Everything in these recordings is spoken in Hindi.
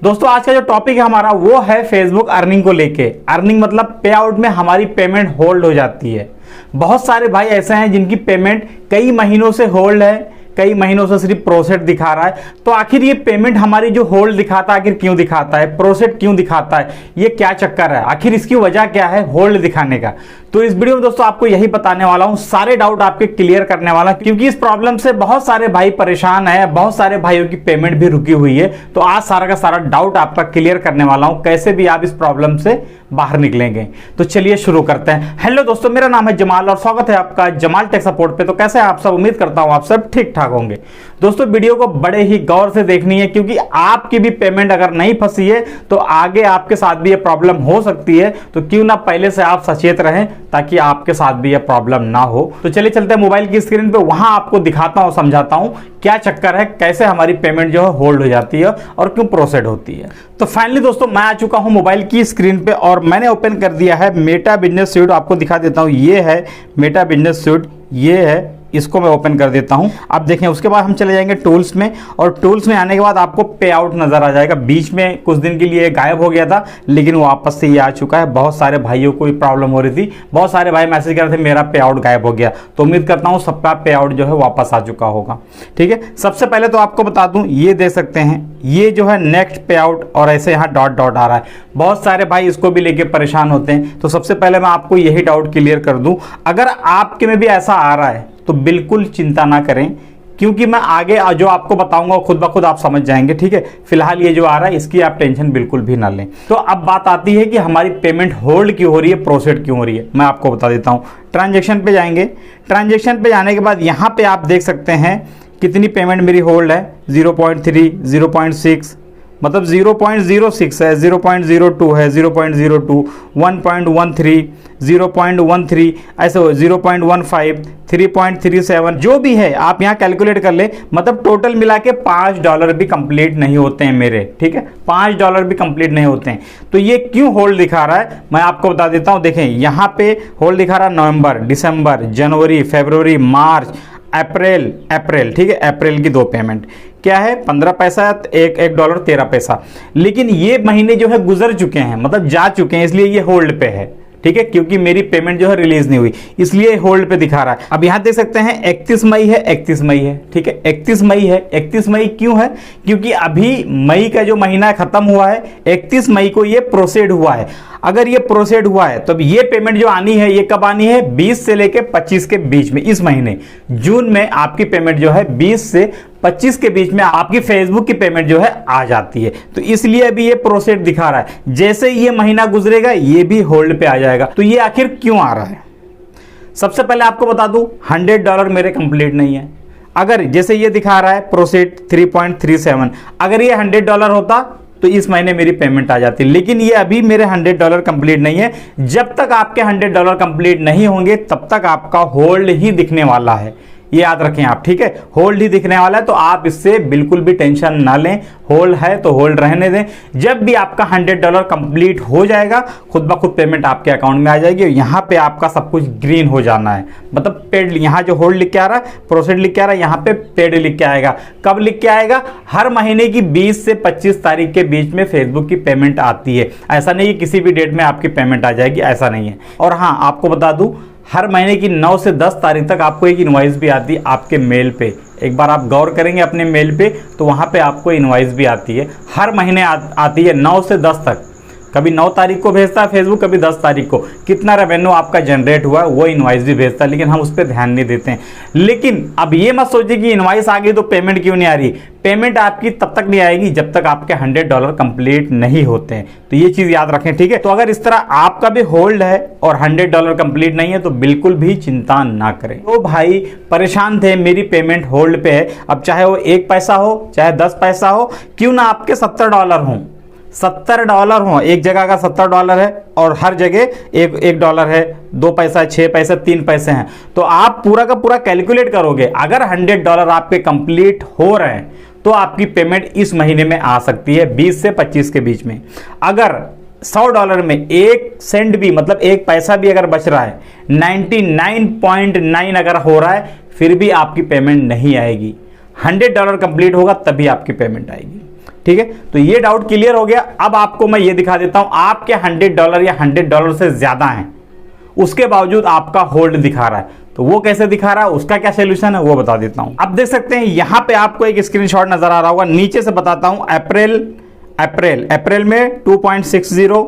दोस्तों आज का जो टॉपिक है हमारा वो है फेसबुक अर्निंग को लेके। अर्निंग मतलब पे आउट में हमारी पेमेंट होल्ड हो जाती है। बहुत सारे भाई ऐसे हैं जिनकी पेमेंट कई महीनों से होल्ड है, कई महीनों से सिर्फ प्रोसेस दिखा रहा है। तो आखिर ये पेमेंट हमारी जो होल्ड दिखाता है आखिर क्यों दिखाता है, प्रोसेस क्यों दिखाता है, ये क्या चक्कर है, आखिर इसकी वजह क्या है होल्ड दिखाने का। तो इस वीडियो में दोस्तों आपको यही बताने वाला हूं, सारे डाउट आपके क्लियर करने वाला, क्योंकि इस प्रॉब्लम से बहुत सारे भाई परेशान हैं, बहुत सारे भाइयों की पेमेंट भी रुकी हुई है। तो आज सारा का सारा डाउट आपका क्लियर करने वाला हूं, कैसे भी आप इस प्रॉब्लम से बाहर निकलेंगे। तो चलिए शुरू करते हैं। हेलो दोस्तों, मेरा नाम है जमाल और स्वागत है आपका जमाल टेक सपोर्ट पे। तो कैसे आप सब, उम्मीद करता हूं आप सब ठीक ठाक होंगे। दोस्तों वीडियो को बड़े ही गौर से देखनी है, क्योंकि आपकी भी पेमेंट अगर नहीं फंसी है तो आगे आपके साथ भी ये प्रॉब्लम हो सकती है। तो क्यों ना पहले से आप सचेत रहें ताकि आपके साथ भी ये प्रॉब्लम ना हो। तो चलिए चलते हैं मोबाइल की स्क्रीन पे, वहां आपको दिखाता हूं, समझाता हूं क्या चक्कर है, कैसे हमारी पेमेंट जो है होल्ड हो जाती है और क्यों प्रोसेस होती है। तो फाइनली दोस्तों मैं आ चुका हूं मोबाइल की स्क्रीन पे और मैंने ओपन कर दिया है मेटा बिजनेस सूट। आपको दिखा देता हूं, ये है मेटा बिजनेस सूट, ये है, इसको मैं ओपन कर देता हूं। अब देखें, उसके बाद हम चले जाएंगे टूल्स में, और टूल्स में आने के बाद आपको पे आउट नजर आ जाएगा। बीच में कुछ दिन के लिए गायब हो गया था, लेकिन वापस से ये आ चुका है। बहुत सारे भाइयों को प्रॉब्लम हो रही थी, बहुत सारे भाई मैसेज कर रहे थे मेरा पे आउट गायब हो गया। तो उम्मीद करता हूं सबका पे आउट जो है वापस आ चुका होगा। ठीक है, सबसे पहले तो आपको बता दूं, ये देख सकते हैं, ये जो है नेक्स्ट पे आउट, और ऐसे यहाँ डॉट डॉट आ रहा है। बहुत सारे भाई इसको भी लेके परेशान होते हैं। तो सबसे पहले मैं आपको यही डाउट क्लियर कर दूं, अगर आपके में भी ऐसा आ रहा है तो बिल्कुल चिंता ना करें, क्योंकि मैं आगे जो आपको बताऊंगा खुद ब खुद आप समझ जाएंगे। ठीक है, फिलहाल ये जो आ रहा है इसकी आप टेंशन बिल्कुल भी ना लें। तो अब बात आती है कि हमारी पेमेंट होल्ड क्यों हो रही है, प्रोसेस क्यों हो रही है, मैं आपको बता देता हूं। ट्रांजैक्शन पे जाएंगे, ट्रांजैक्शन पे जाने के बाद यहां पे आप देख सकते हैं कितनी पेमेंट मेरी होल्ड है। 0.3, 0.6, मतलब 0.06 है, 0.02 है, 0.02, 1.13, 0.13, ऐसे 0.15, 3.37, जो भी है आप यहाँ कैलकुलेट कर ले। मतलब टोटल मिला के $5 भी कंप्लीट नहीं होते हैं मेरे। ठीक है, $5 भी कंप्लीट नहीं होते हैं। तो ये क्यों होल्ड दिखा रहा है मैं आपको बता देता हूँ। देखें यहाँ पे होल्ड दिखा रहा है नवंबर, दिसंबर, जनवरी, फरवरी, मार्च, अप्रैल। ठीक है, अप्रैल की 2 पेमेंट क्या है, 15 पैसा, एक डॉलर 13 पैसा। लेकिन ये महीने जो है गुजर चुके हैं, मतलब जा चुके हैं, इसलिए ये होल्ड पे है। ठीक है, क्योंकि मेरी पेमेंट जो है रिलीज नहीं हुई, इसलिए होल्ड पे दिखा रहा है। अब यहां देख सकते हैं 31 मई है, 31 मई है। ठीक है, 31 मई है। 31 मई क्यों है, क्योंकि अभी मई का जो महीना खत्म हुआ है, 31 मई को ये प्रोसेड हुआ है। अगर ये प्रोसेड हुआ है तो ये पेमेंट जो आनी है ये कब आनी है, 20 से लेके 25 के बीच में। इस महीने जून में आपकी पेमेंट जो है 20 से 25 के बीच में आपकी फेसबुक की पेमेंट जो है आ जाती है। तो इसलिए अभी ये प्रोसेस दिखा रहा है। जैसे ये महीना गुजरेगा ये भी होल्ड पे आ जाएगा। तो ये आखिर क्यों आ रहा है, सबसे पहले आपको बता दूं, $100 मेरे कंप्लीट नहीं है। अगर जैसे ये दिखा रहा है प्रोसेस 3.37, अगर ये $100 होता तो इस महीने मेरी पेमेंट आ जाती, लेकिन ये अभी मेरे $100 कंप्लीट नहीं है। जब तक आपके $100 कंप्लीट नहीं होंगे तब तक आपका होल्ड ही दिखने वाला है, ये याद रखें आप। ठीक है, होल्ड ही दिखने वाला है, तो आप इससे बिल्कुल भी टेंशन ना लें। होल्ड है तो होल्ड रहने दें। जब भी आपका $100 कंप्लीट हो जाएगा खुद ब खुद पेमेंट आपके अकाउंट में आ जाएगी। और यहाँ पे आपका सब कुछ ग्रीन हो जाना है, मतलब पेड, यहाँ जो होल्ड लिख के आ रहा है, प्रोसेस लिख के आ रहा है, यहाँ पे पेड लिख के आएगा। कब लिख के आएगा, हर महीने की 20 से 25 तारीख के बीच में फेसबुक की पेमेंट आती है। ऐसा नहीं है किसी भी डेट में आपकी पेमेंट आ जाएगी, ऐसा नहीं है। और हाँ, आपको बता दूं, हर महीने की 9 से 10 तारीख तक आपको एक इनवॉइस भी आती है आपके मेल पे। एक बार आप गौर करेंगे अपने मेल पे तो वहाँ पे आपको इनवॉइस भी आती है, हर महीने आती है 9 से 10 तक। कभी 9 तारीख को भेजता है फेसबुक, कभी 10 तारीख को। कितना रेवेन्यू आपका जनरेट हुआ है वो इनवॉइस भी भेजता है, लेकिन हम उस पर ध्यान नहीं देते हैं। लेकिन अब ये मत सोचिए कि इनवॉइस आ गई तो पेमेंट क्यों नहीं आ रही। पेमेंट आपकी तब तक नहीं आएगी जब तक आपके $100 कंप्लीट नहीं होते हैं। तो ये चीज याद रखें। ठीक है, तो अगर इस तरह आपका भी होल्ड है और $100 कंप्लीट नहीं है तो बिल्कुल भी चिंता ना करें। तो भाई परेशान थे, मेरी पेमेंट होल्ड पे है। अब चाहे वो 1 पैसा हो, चाहे 10 पैसा हो, क्यों ना आपके $70 हों, $70 हो। एक जगह का $70 है और हर जगह एक डॉलर है, 2 पैसा, 6 पैसा, 3 पैसे हैं। तो आप पूरा का पूरा कैलकुलेट करोगे, अगर $100 आपके कंप्लीट हो रहे हैं तो आपकी पेमेंट इस महीने में आ सकती है 20 से 25 के बीच में। अगर $100 में 1 सेंट भी, मतलब 1 पैसा भी अगर बच रहा है, 99.9 अगर हो रहा है, फिर भी आपकी पेमेंट नहीं आएगी। $100 कंप्लीट होगा तभी आपकी पेमेंट आएगी। ठीक है, तो ये डाउट क्लियर हो गया। अब आपको मैं ये दिखा देता हूं, आपके $100 या $100 से ज्यादा हैं, उसके बावजूद आपका होल्ड दिखा रहा है, तो वो कैसे दिखा रहा है, उसका क्या सोल्यूशन है वो बता देता हूं। अब देख सकते हैं यहां पे आपको एक स्क्रीनशॉट नजर आ रहा होगा, नीचे से बताता हूं। अप्रैल में 2.60,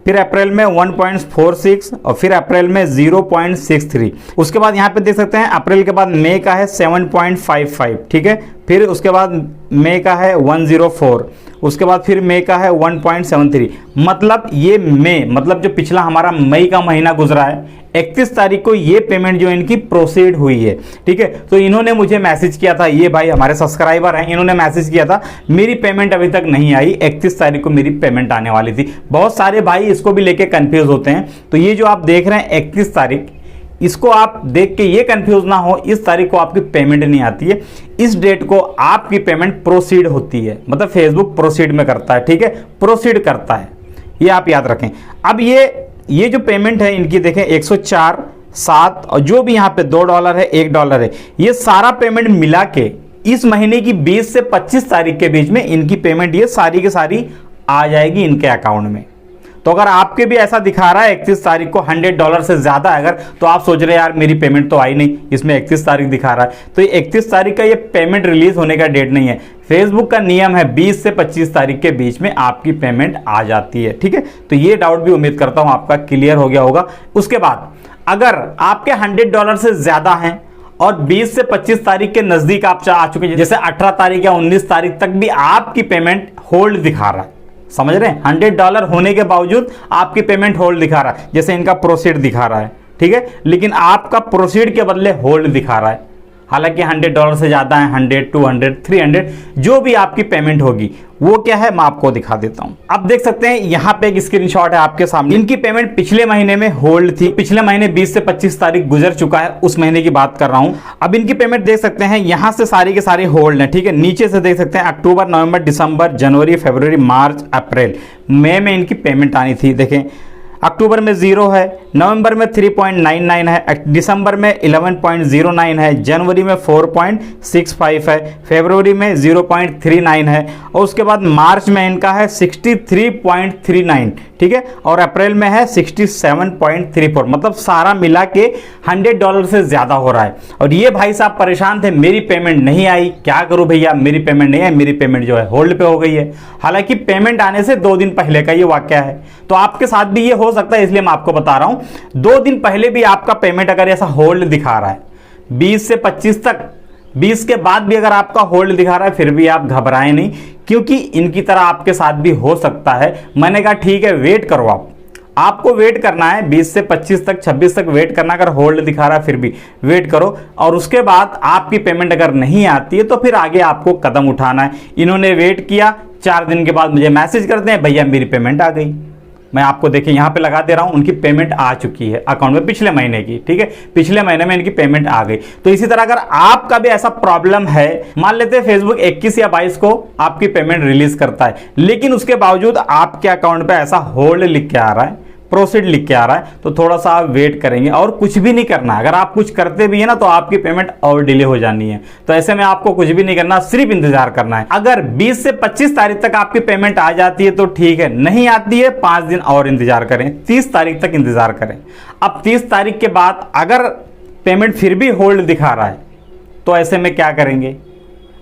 फिर अप्रैल में 1.46 और फिर अप्रैल में 0.63। उसके बाद यहाँ पे देख सकते हैं अप्रैल के बाद मई का है 7.55, ठीक है, फिर उसके बाद मई का है 104, उसके बाद फिर मई का है 1.73। मतलब ये मई, मतलब जो पिछला हमारा मई का महीना गुजरा है, 31 तारीख को ये पेमेंट जो इनकी प्रोसीड हुई है, ठीक है। तो इन्होंने मुझे मैसेज किया था, ये भाई हमारे सब्सक्राइबर हैं, इन्होंने मैसेज किया था मेरी पेमेंट अभी तक नहीं आई, 31 तारीख को मेरी पेमेंट आने वाली थी। बहुत सारे भाई इसको भी लेके कंफ्यूज होते हैं, तो ये जो आप देख रहे हैं 31 तारीख, इसको आप देख के ये कंफ्यूज ना हो, इस तारीख को आपकी पेमेंट नहीं आती है, इस डेट को आपकी पेमेंट प्रोसीड होती है, मतलब फेसबुक प्रोसीड में करता है, ठीक है, प्रोसीड करता है, ये आप याद रखें। अब ये जो पेमेंट है इनकी देखें 104, 7 और जो भी यहाँ पे $2 है, $1 है, ये सारा पेमेंट मिला के इस महीने की 20 से 25 तारीख के बीच में इनकी पेमेंट ये सारी की सारी आ जाएगी इनके अकाउंट में। तो अगर आपके भी ऐसा दिखा रहा है 31 तारीख को $100 से ज्यादा है अगर, तो आप सोच रहे हैं यार मेरी पेमेंट तो आई नहीं, इसमें 31 तारीख दिखा रहा है, तो ये 31 तारीख का ये पेमेंट रिलीज होने का डेट नहीं है। फेसबुक का नियम है 20 से 25 तारीख के बीच में आपकी पेमेंट आ जाती है, ठीक है। तो ये डाउट भी उम्मीद करता हूं आपका क्लियर हो गया होगा। उसके बाद अगर आपके $100 से ज्यादा हैं और 20 से 25 तारीख के नजदीक आप आ चुके हैं, जैसे 18 तारीख या 19 तारीख तक भी आपकी पेमेंट होल्ड दिखा रहा है, समझ रहे हैं, $100 होने के बावजूद आपकी पेमेंट होल्ड दिखा रहा है, जैसे इनका प्रोसीड दिखा रहा है, ठीक है, लेकिन आपका प्रोसीड के बदले होल्ड दिखा रहा है। हालांकि $100 से ज्यादा है, 100, 200, 300 जो भी आपकी पेमेंट होगी वो क्या है मैं आपको दिखा देता हूं। अब देख सकते हैं यहां पे एक स्क्रीनशॉट है आपके सामने, इनकी पेमेंट पिछले महीने में होल्ड थी, पिछले महीने 20 से 25 तारीख गुजर चुका है, उस महीने की बात कर रहा हूं। अब इनकी पेमेंट देख सकते हैं यहां से सारी के सारी होल्ड है, ठीक है, नीचे से देख सकते हैं अक्टूबर, नवंबर, दिसंबर, जनवरी, फरवरी, मार्च, अप्रैल, मई में इनकी पेमेंट आनी थी। देखें अक्टूबर में 0 है, नवंबर में 3.99 है, दिसंबर में 11.09 है, जनवरी में 4.65 है, फरवरी में 0.39 है और उसके बाद मार्च में इनका है 63.39, ठीक है, और अप्रैल में है 67.34। मतलब सारा मिला के $100 से ज्यादा हो रहा है। और ये भाई साहब परेशान थे मेरी पेमेंट नहीं आई, क्या करूं भैया मेरी पेमेंट नहीं आई, मेरी पेमेंट जो है होल्ड पे हो गई है। हालांकि पेमेंट आने से 2 दिन पहले का ये वाकया है, तो आपके साथ भी ये हो सकता है, इसलिए मैं आपको बता रहा हूं। 2 दिन पहले भी आपका पेमेंट अगर ऐसा होल्ड दिखा रहा है 20 से 25 तक, 20 के बाद भी अगर आपका होल्ड दिखा रहा है, फिर भी आप घबराएं नहीं, क्योंकि इनकी तरह आपके साथ भी हो सकता है। मैंने कहा ठीक है वेट करो, आपको वेट करना है 20 से 25 तक, 26 तक वेट करना। अगर होल्ड दिखा रहा है फिर भी वेट करो, और उसके बाद आपकी पेमेंट अगर नहीं आती है तो फिर आगे आपको कदम उठाना है। इन्होंने वेट किया, 4 दिन के बाद मुझे मैसेज करते हैं भैया मेरी पेमेंट आ गई। मैं आपको देखिए यहाँ पे लगा दे रहा हूँ, उनकी पेमेंट आ चुकी है अकाउंट में पिछले महीने की, ठीक है, पिछले महीने में इनकी पेमेंट आ गई। तो इसी तरह अगर आपका भी ऐसा प्रॉब्लम है, मान लेते हैं फेसबुक 21 या 22 को आपकी पेमेंट रिलीज करता है, लेकिन उसके बावजूद आपके अकाउंट पे ऐसा होल्ड लिख के आ रहा है, प्रोसीड लिख के आ रहा है, तो थोड़ा सा आप वेट करेंगे और कुछ भी नहीं करना। अगर आप कुछ करते भी है ना तो आपकी पेमेंट और डिले हो जानी है। तो ऐसे में आपको कुछ भी नहीं करना, सिर्फ इंतजार करना है। अगर 20 से 25 तारीख तक आपकी पेमेंट आ जाती है तो ठीक है, नहीं आती है 5 दिन और इंतजार करें, 30 तारीख तक इंतजार करें। अब 30 तारीख के बाद अगर पेमेंट फिर भी होल्ड दिखा रहा है तो ऐसे में क्या करेंगे,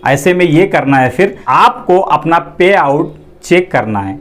ऐसे में ये करना है, फिर आपको अपना पे आउट चेक करना है।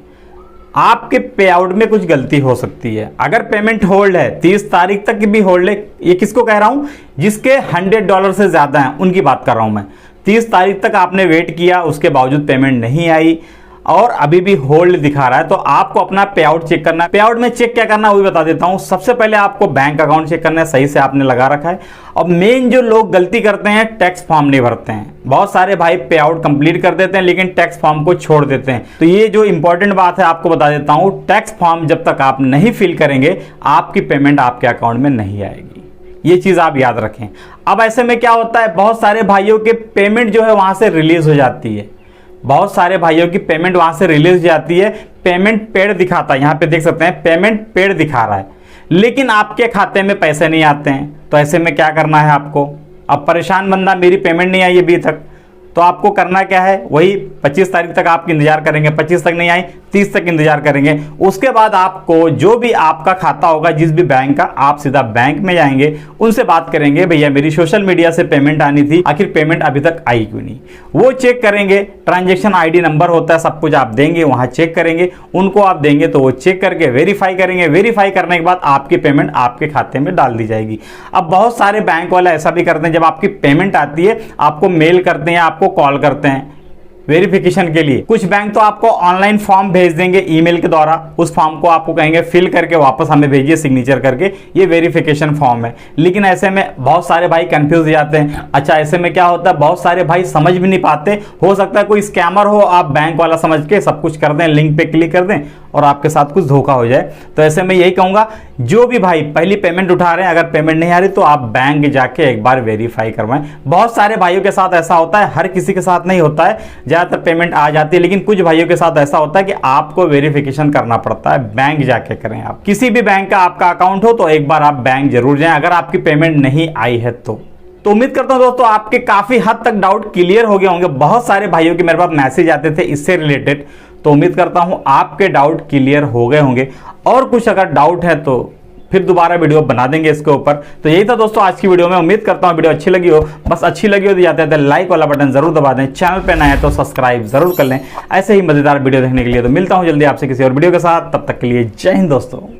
आपके पे आउट में कुछ गलती हो सकती है। अगर पेमेंट होल्ड है 30 तारीख तक भी होल्ड है, ये किसको कह रहा हूं, जिसके $100 से ज्यादा हैं उनकी बात कर रहा हूं मैं। 30 तारीख तक आपने वेट किया, उसके बावजूद पेमेंट नहीं आई और अभी भी होल्ड दिखा रहा है, तो आपको अपना पे आउट चेक करना है। पे आउट में चेक क्या करना है वो भी बता देता हूं। सबसे पहले आपको बैंक अकाउंट चेक करना है, सही से आपने लगा रखा है। और मेन जो लोग गलती करते हैं, टैक्स फॉर्म नहीं भरते हैं। बहुत सारे भाई पे आउट कंप्लीट कर देते हैं लेकिन टैक्स फॉर्म को छोड़ देते हैं। तो ये जो इंपॉर्टेंट बात है आपको बता देता हूं, टैक्स फॉर्म जब तक आप नहीं फिल करेंगे आपकी पेमेंट आपके अकाउंट में नहीं आएगी, ये चीज आप याद रखें। अब ऐसे में क्या होता है, बहुत सारे भाइयों के पेमेंट जो है वहां से रिलीज हो जाती है, बहुत सारे भाइयों की पेमेंट वहां से रिलीज हो जाती है, पेमेंट पेड दिखाता है, यहाँ पे देख सकते हैं पेमेंट पेड दिखा रहा है, लेकिन आपके खाते में पैसे नहीं आते हैं। तो ऐसे में क्या करना है आपको, अब परेशान बंदा मेरी पेमेंट नहीं आई अभी तक, तो आपको करना क्या है, वही 25 तारीख तक आप इंतजार करेंगे, 25 तक नहीं आई 30 तक इंतजार करेंगे। उसके बाद आपको जो भी आपका खाता होगा जिस भी बैंक का, आप सीधा बैंक में जाएंगे, उनसे बात करेंगे भैया मेरी सोशल मीडिया से पेमेंट आनी थी, आखिर पेमेंट अभी तक आई क्यों नहीं। वो चेक करेंगे, ट्रांजैक्शन आईडी नंबर होता है, सब कुछ आप देंगे, वहां चेक करेंगे, उनको आप देंगे तो वो चेक करके वेरीफाई करेंगे। वेरीफाई करने के बाद आपकी पेमेंट आपके खाते में डाल दी जाएगी। अब बहुत सारे बैंक वाले ऐसा भी करते हैं, जब आपकी पेमेंट आती है आपको मेल करते हैं, आपको कॉल करते हैं वेरिफिकेशन के लिए। कुछ बैंक तो आपको ऑनलाइन फॉर्म भेज देंगे ईमेल के द्वारा, उस फॉर्म को आपको कहेंगे फिल करके वापस हमें भेजिए सिग्नेचर करके, ये वेरिफिकेशन फॉर्म है। लेकिन ऐसे में बहुत सारे भाई कंफ्यूज हो जाते हैं। अच्छा ऐसे में क्या होता है, बहुत सारे भाई समझ भी नहीं पाते, हो सकता है कोई स्कैमर हो, आप बैंक वाला समझ के सब कुछ कर दें, लिंक पे क्लिक कर दें और आपके साथ कुछ धोखा हो जाए। तो ऐसे में यही कहूंगा, जो भी भाई पहली पेमेंट उठा रहे हैं, अगर पेमेंट नहीं आ रही तो आप बैंक जाके एक बार वेरीफाई करवाएं। बहुत सारे भाइयों के साथ ऐसा होता है, हर किसी के साथ नहीं होता है, ज्यादातर पेमेंट आ जाती है, लेकिन कुछ भाइयों के साथ ऐसा होता है कि आपको वेरिफिकेशन करना पड़ता है, बैंक जाके करें। आप किसी भी बैंक का आपका अकाउंट हो तो एक बार आप बैंक जरूर जाएं, अगर आपकी पेमेंट नहीं आई है तो उम्मीद करता हूं दोस्तों आपके काफी हद तक डाउट क्लियर हो गए होंगे। बहुत सारे भाइयों के मेरे पास मैसेज आते थे इससे रिलेटेड, तो उम्मीद करता हूं आपके डाउट क्लियर हो गए होंगे। और कुछ अगर डाउट है तो फिर दोबारा वीडियो बना देंगे इसके ऊपर। तो यही था दोस्तों आज की वीडियो में, उम्मीद करता हूं वीडियो अच्छी लगी हो। बस अच्छी लगी हो तो जाते हैं लाइक वाला बटन जरूर दबा दें, चैनल पे नए हैं तो सब्सक्राइब जरूर कर लें ऐसे ही मजेदार वीडियो देखने के लिए। तो मिलता हूं जल्दी आपसे किसी और वीडियो के साथ, तब तक के लिए जय हिंद दोस्तों।